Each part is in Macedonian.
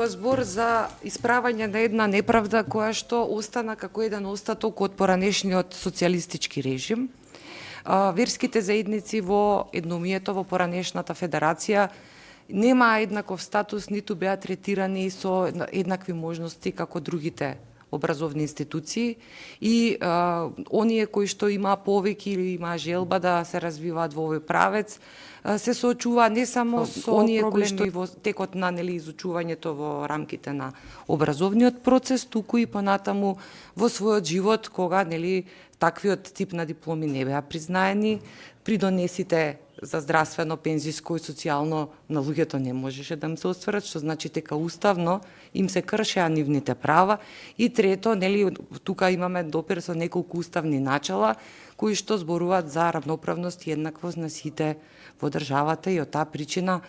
Збор за исправање на една неправда која што остана како еден остаток од поранешниот социјалистички режим. Верските заедници во едномието во поранешната федерација немаа еднаков статус, ниту беа третирани со еднакви можности како другите образовни институции и оние кои што имаа повеќе или имаа желба да се развиваат во овој правец, се соочува не само со оние кои што во текот на изучувањето во рамките на образовниот процес, туку и понатаму во својот живот кога таквиот тип на дипломи не беа признаени, придонесите за здравствено, пензиско и социјално на луѓето не можеше да им се остварат, што значи дека уставно им се кршеа нивните права. И трето, тука имаме допир со неколку уставни начала кои што зборуваат за равноправност и еднаквост на сите во државата и од таа причина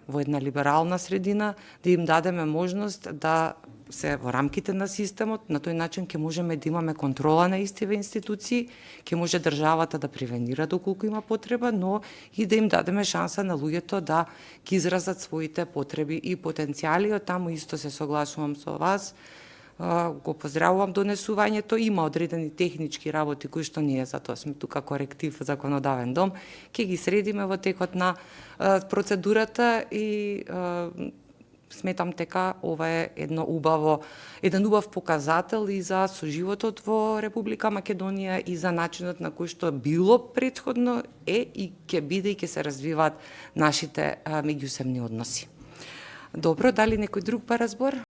во една либерална средина да им дадеме можност да се во рамките на системот, на тој начин ќе можеме да имаме контрола на истиве институции, ќе може државата да превенира доколку има потреба, но и да им дадеме шанса на луѓето да ќе изразат своите потреби и потенцијали. Од таму исто се согласувам со вас. Го поздравувам донесувањето, има одредени технички работи кои што ние затоа сме тука коректив законодавен дом, ќе ги средиме во текот на процедурата и сметам дека ова е еден убав показател и за соживотот во Република Македонија и за начинот на кој што било претходно и ќе биде и ќе се развиваат нашите меѓусебни односи. Добро, дали некој друг па разбор?